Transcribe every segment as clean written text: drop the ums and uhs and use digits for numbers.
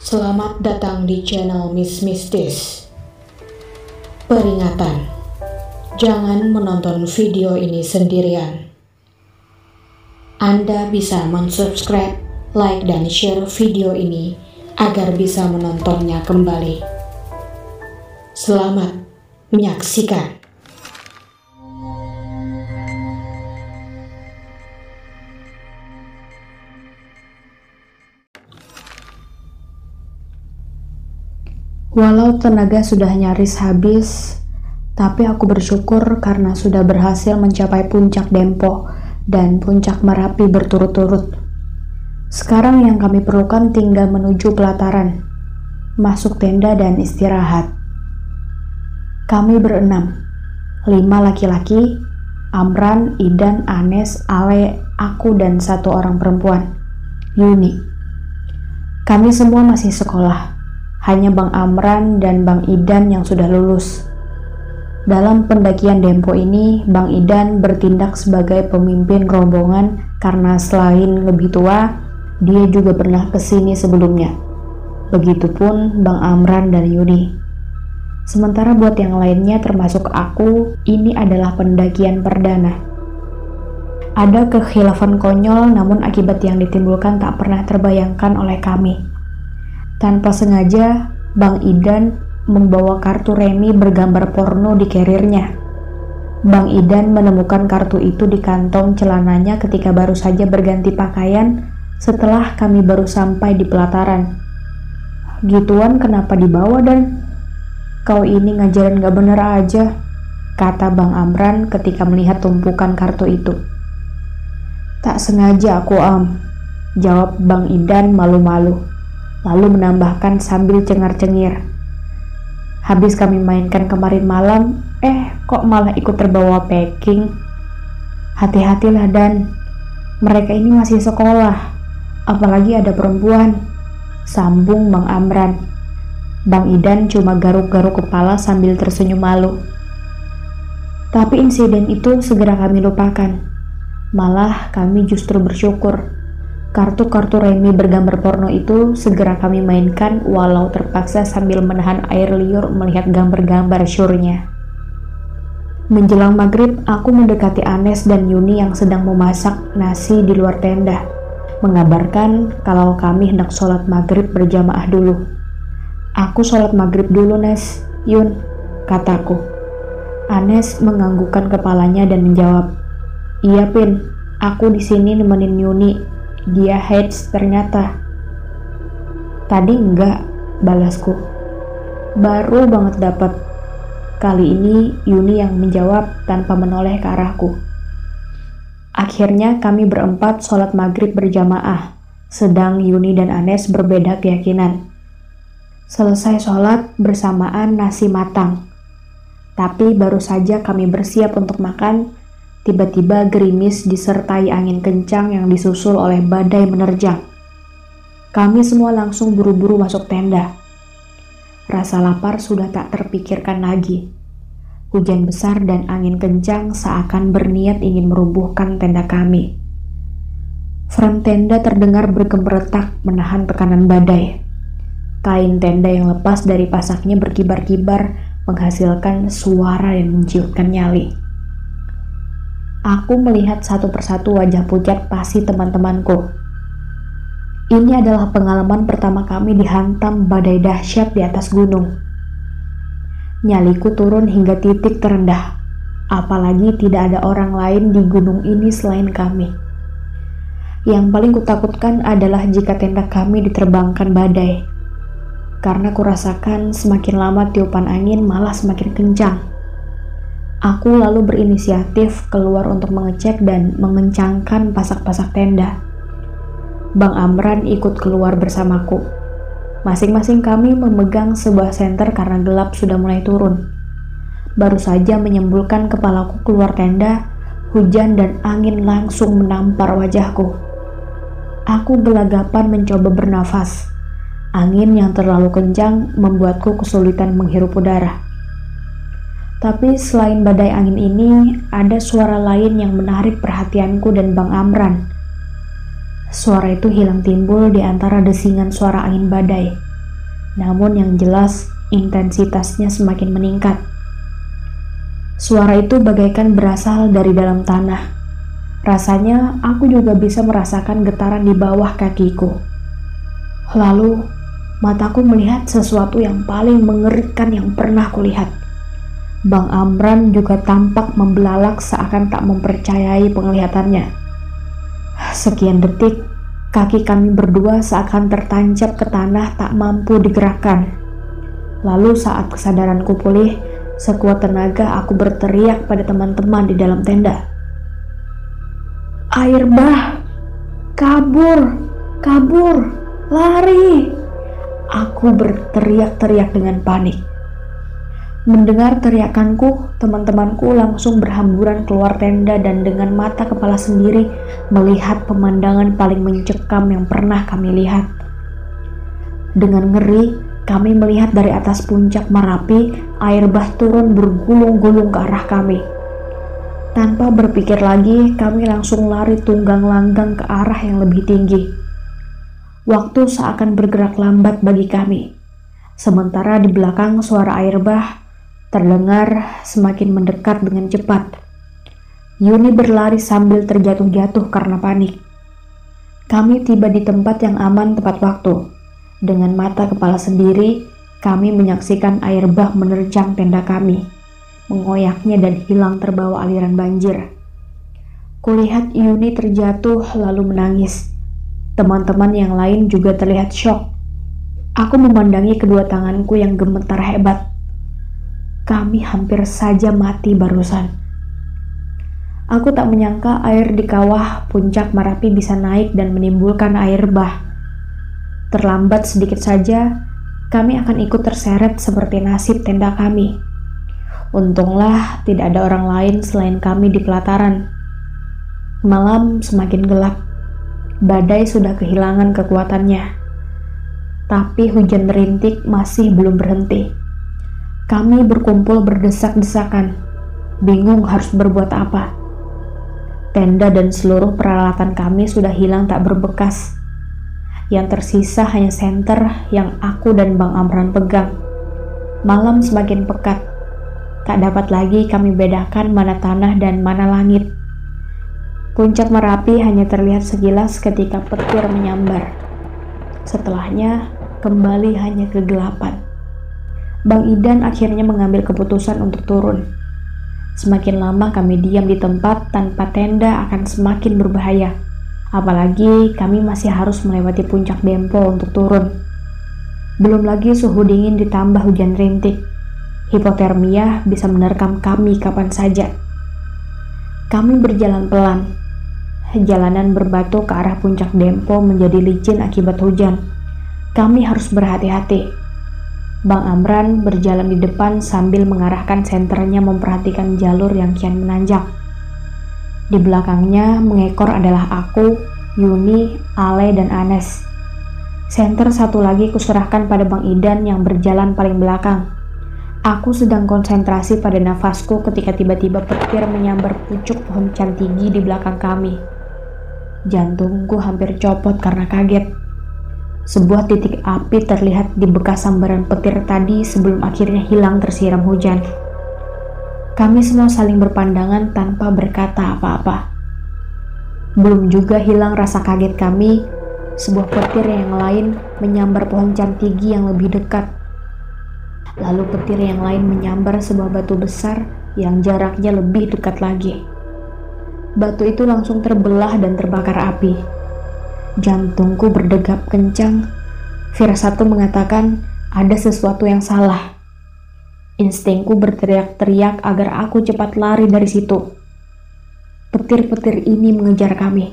Selamat datang di channel Miss Mistis. Peringatan, jangan menonton video ini sendirian. Anda bisa mensubscribe, like, dan share video ini agar bisa menontonnya kembali. Selamat menyaksikan. Walau tenaga sudah nyaris habis, tapi aku bersyukur karena sudah berhasil mencapai puncak Dempo dan puncak Merapi berturut-turut. Sekarang yang kami perlukan tinggal menuju pelataran, masuk tenda dan istirahat. Kami berenam, 5 laki-laki, Amran, Idan, Anes, Ale, aku dan 1 orang perempuan, Yuni. Kami semua masih sekolah. Hanya Bang Amran dan Bang Idan yang sudah lulus. Dalam pendakian Dempo ini, Bang Idan bertindak sebagai pemimpin rombongan karena selain lebih tua, dia juga pernah kesini sebelumnya. Begitupun Bang Amran dan Yuni. Sementara buat yang lainnya termasuk aku, ini adalah pendakian perdana. Ada kekhilafan konyol namun akibat yang ditimbulkan tak pernah terbayangkan oleh kami. Tanpa sengaja, Bang Idan membawa kartu remi bergambar porno di carrier-nya. Bang Idan menemukan kartu itu di kantong celananya ketika baru saja berganti pakaian setelah kami baru sampai di pelataran. Gituan kenapa dibawa Dan? Kau ini ngajarin gak bener aja, kata Bang Amran ketika melihat tumpukan kartu itu. Tak sengaja aku jawab Bang Idan malu-malu. Lalu menambahkan sambil cengar-cengir. Habis kami mainkan kemarin malam, kok malah ikut terbawa packing. Hati-hatilah Dan, mereka ini masih sekolah, apalagi ada perempuan, sambung Bang Amran. Bang Idan cuma garuk-garuk kepala sambil tersenyum malu. Tapi insiden itu segera kami lupakan. Malah kami justru bersyukur. Kartu-kartu remi bergambar porno itu segera kami mainkan walau terpaksa sambil menahan air liur melihat gambar-gambar syurnya. Menjelang maghrib, aku mendekati Anes dan Yuni yang sedang memasak nasi di luar tenda, mengabarkan kalau kami hendak sholat maghrib berjamaah dulu. Aku sholat maghrib dulu Nes, Yun, kataku. Anes menganggukkan kepalanya dan menjawab, iya Pin, aku di sini nemenin Yuni. Dia hates ternyata. Tadi enggak, balasku. Baru banget dapat. Kali ini Yuni yang menjawab tanpa menoleh ke arahku. Akhirnya kami berempat sholat maghrib berjamaah, sedang Yuni dan Anes berbeda keyakinan. Selesai sholat bersamaan nasi matang. Tapi baru saja kami bersiap untuk makan, tiba-tiba gerimis disertai angin kencang yang disusul oleh badai menerjang. Kami semua langsung buru-buru masuk tenda. Rasa lapar sudah tak terpikirkan lagi. Hujan besar dan angin kencang seakan berniat ingin merubuhkan tenda kami. Frame tenda terdengar bergemeretak menahan tekanan badai. Kain tenda yang lepas dari pasaknya berkibar-kibar menghasilkan suara yang menciutkan nyali. Aku melihat satu persatu wajah pucat pasti teman-temanku. Ini adalah pengalaman pertama kami dihantam badai dahsyat di atas gunung. Nyaliku turun hingga titik terendah, apalagi tidak ada orang lain di gunung ini selain kami. Yang paling kutakutkan adalah jika tenda kami diterbangkan badai, karena kurasakan semakin lama tiupan angin malah semakin kencang. Aku lalu berinisiatif keluar untuk mengecek dan mengencangkan pasak-pasak tenda. Bang Amran ikut keluar bersamaku. Masing-masing kami memegang sebuah senter karena gelap sudah mulai turun. Baru saja menyembulkan kepalaku keluar tenda, hujan dan angin langsung menampar wajahku. Aku belagapan mencoba bernafas. Angin yang terlalu kencang membuatku kesulitan menghirup udara. Tapi selain badai angin ini, ada suara lain yang menarik perhatianku dan Bang Amran. Suara itu hilang timbul di antara desingan suara angin badai. namun yang jelas intensitasnya semakin meningkat. Suara itu bagaikan berasal dari dalam tanah. Rasanya aku juga bisa merasakan getaran di bawah kakiku. Lalu, mataku melihat sesuatu yang paling mengerikan yang pernah kulihat. Bang Amran juga tampak membelalak seakan tak mempercayai penglihatannya. Sekian detik, kaki kami berdua seakan tertancap ke tanah tak mampu digerakkan. Lalu saat kesadaranku pulih, sekuat tenaga aku berteriak pada teman-teman di dalam tenda. "Air bah! Kabur! Kabur! Lari!" Aku berteriak-teriak dengan panik. Mendengar teriakanku, teman-temanku langsung berhamburan keluar tenda dan dengan mata kepala sendiri melihat pemandangan paling mencekam yang pernah kami lihat. Dengan ngeri, kami melihat dari atas puncak Merapi, air bah turun bergulung-gulung ke arah kami. Tanpa berpikir lagi, kami langsung lari tunggang langgang ke arah yang lebih tinggi. Waktu seakan bergerak lambat bagi kami. Sementara di belakang suara air bah terdengar semakin mendekat dengan cepat. Yuni berlari sambil terjatuh-jatuh karena panik. Kami tiba di tempat yang aman tepat waktu. Dengan mata kepala sendiri, kami menyaksikan air bah menerjang tenda kami, mengoyaknya dan hilang terbawa aliran banjir. Kulihat Yuni terjatuh lalu menangis. Teman-teman yang lain juga terlihat syok. Aku memandangi kedua tanganku yang gemetar hebat. Kami hampir saja mati barusan. Aku tak menyangka air di kawah puncak Merapi bisa naik dan menimbulkan air bah. Terlambat sedikit saja, kami akan ikut terseret seperti nasib tenda kami. Untunglah tidak ada orang lain selain kami di pelataran. Malam semakin gelap. Badai sudah kehilangan kekuatannya. Tapi hujan rintik masih belum berhenti. Kami berkumpul berdesak-desakan, bingung harus berbuat apa. Tenda dan seluruh peralatan kami sudah hilang tak berbekas. Yang tersisa hanya senter yang aku dan Bang Amran pegang. Malam semakin pekat. Tak dapat lagi kami bedakan mana tanah dan mana langit. Puncak Merapi hanya terlihat sekilas ketika petir menyambar. Setelahnya, kembali hanya kegelapan. Bang Idan akhirnya mengambil keputusan untuk turun. Semakin lama kami diam di tempat tanpa tenda akan semakin berbahaya. Apalagi kami masih harus melewati puncak Dempo untuk turun. Belum lagi suhu dingin ditambah hujan rintik. Hipotermia bisa menerkam kami kapan saja. Kami berjalan pelan. Jalanan berbatu ke arah puncak Dempo menjadi licin akibat hujan. Kami harus berhati-hati. Bang Amran berjalan di depan sambil mengarahkan senternya memperhatikan jalur yang kian menanjak. Di belakangnya mengekor adalah aku, Yuni, Ale, dan Anes. Senter satu lagi kuserahkan pada Bang Idan yang berjalan paling belakang. Aku sedang konsentrasi pada nafasku ketika tiba-tiba petir menyambar pucuk pohon cantigi di belakang kami. Jantungku hampir copot karena kaget. Sebuah titik api terlihat di bekas sambaran petir tadi sebelum akhirnya hilang tersiram hujan. Kami semua saling berpandangan tanpa berkata apa-apa. Belum juga hilang rasa kaget kami, sebuah petir yang lain menyambar pohon cantigi yang lebih dekat. Lalu petir yang lain menyambar sebuah batu besar yang jaraknya lebih dekat lagi. Batu itu langsung terbelah dan terbakar api. Jantungku berdegap kencang. Firasatku mengatakan ada sesuatu yang salah. Instingku berteriak-teriak agar aku cepat lari dari situ. Petir-petir ini mengejar kami.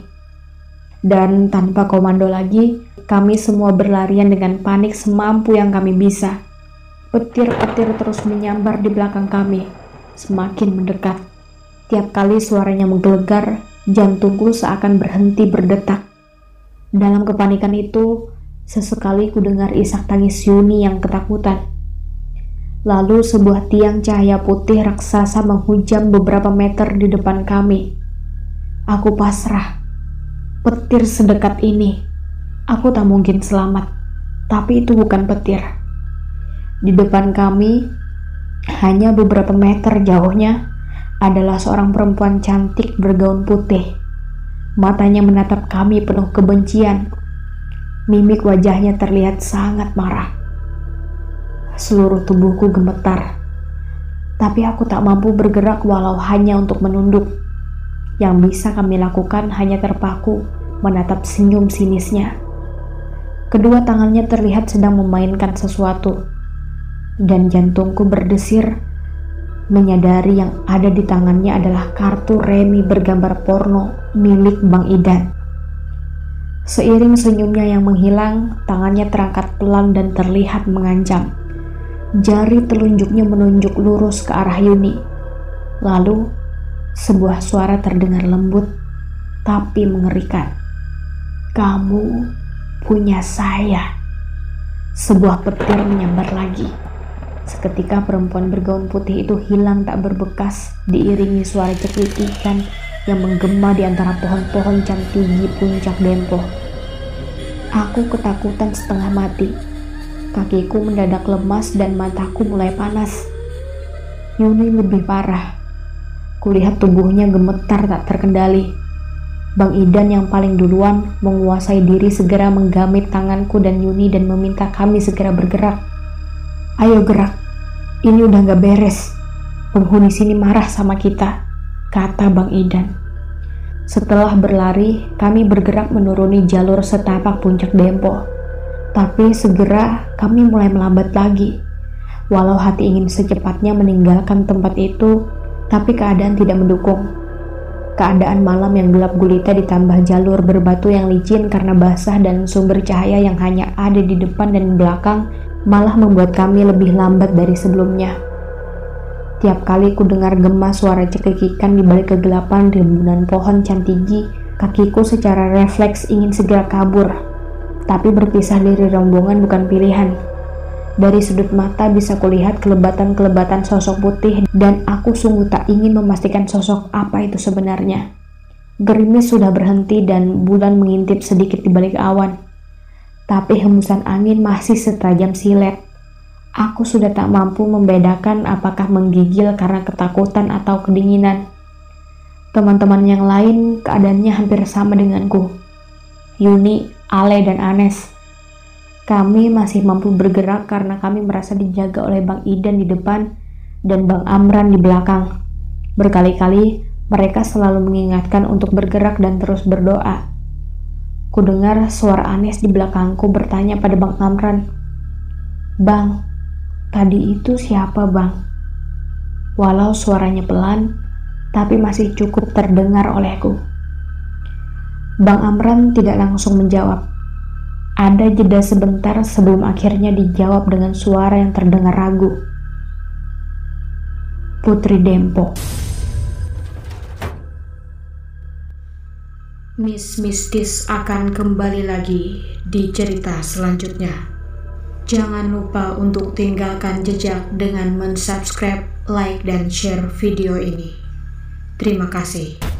Dan tanpa komando lagi, kami semua berlarian dengan panik semampu yang kami bisa. Petir-petir terus menyambar di belakang kami, semakin mendekat. Tiap kali suaranya menggelegar, jantungku seakan berhenti berdetak. Dalam kepanikan itu, sesekali ku dengar isak tangis Yuni yang ketakutan. Lalu sebuah tiang cahaya putih raksasa menghujam beberapa meter di depan kami. Aku pasrah. Petir sedekat ini. Aku tak mungkin selamat. Tapi itu bukan petir. Di depan kami, hanya beberapa meter jauhnya, adalah seorang perempuan cantik bergaun putih. Matanya menatap kami penuh kebencian. Mimik wajahnya terlihat sangat marah. Seluruh tubuhku gemetar. Tapi aku tak mampu bergerak walau hanya untuk menunduk. Yang bisa kami lakukan hanya terpaku menatap senyum sinisnya. Kedua tangannya terlihat sedang memainkan sesuatu. Dan jantungku berdesir menyadari yang ada di tangannya adalah kartu remi bergambar porno milik Bang Idan. Seiring senyumnya yang menghilang, tangannya terangkat pelan dan terlihat mengancam. Jari telunjuknya menunjuk lurus ke arah Yuni. Lalu, sebuah suara terdengar lembut tapi mengerikan. "Kamu punya saya." Sebuah petir menyambar lagi. Seketika perempuan bergaun putih itu hilang tak berbekas, diiringi suara ceklikikan yang menggema di antara pohon-pohon cantigi puncak Dempo. Aku ketakutan setengah mati. Kakiku mendadak lemas dan mataku mulai panas. Yuni lebih parah. Kulihat tubuhnya gemetar tak terkendali. Bang Idan yang paling duluan menguasai diri segera menggamit tanganku dan Yuni dan meminta kami segera bergerak. "Ayo gerak, ini udah gak beres. Penghuni sini marah sama kita," kata Bang Idan. Setelah berlari, kami bergerak menuruni jalur setapak puncak Dempo. Tapi segera kami mulai melambat lagi. Walau hati ingin secepatnya meninggalkan tempat itu, tapi keadaan tidak mendukung. Keadaan malam yang gelap gulita ditambah jalur berbatu yang licin karena basah dan sumber cahaya yang hanya ada di depan dan belakang malah membuat kami lebih lambat dari sebelumnya. Tiap kali ku dengar gema suara cekikikan di balik kegelapan rimbunan pohon cantigi, kakiku secara refleks ingin segera kabur. Tapi berpisah dari rombongan bukan pilihan. Dari sudut mata bisa kulihat kelebatan-kelebatan sosok putih dan aku sungguh tak ingin memastikan sosok apa itu sebenarnya. Gerimis sudah berhenti dan bulan mengintip sedikit di balik awan. Tapi hembusan angin masih setajam silet. Aku sudah tak mampu membedakan apakah menggigil karena ketakutan atau kedinginan. Teman-teman yang lain keadaannya hampir sama denganku. Yuni, Ale, dan Anes. Kami masih mampu bergerak karena kami merasa dijaga oleh Bang Idan di depan dan Bang Amran di belakang. Berkali-kali mereka selalu mengingatkan untuk bergerak dan terus berdoa. Kudengar suara Anes di belakangku bertanya pada Bang Amran, "Bang, tadi itu siapa, Bang?" Walau suaranya pelan, tapi masih cukup terdengar olehku. Bang Amran tidak langsung menjawab. Ada jeda sebentar sebelum akhirnya dijawab dengan suara yang terdengar ragu. "Putri Dempo." Mistis akan kembali lagi di cerita selanjutnya. Jangan lupa untuk tinggalkan jejak dengan mensubscribe, like, dan share video ini. Terima kasih.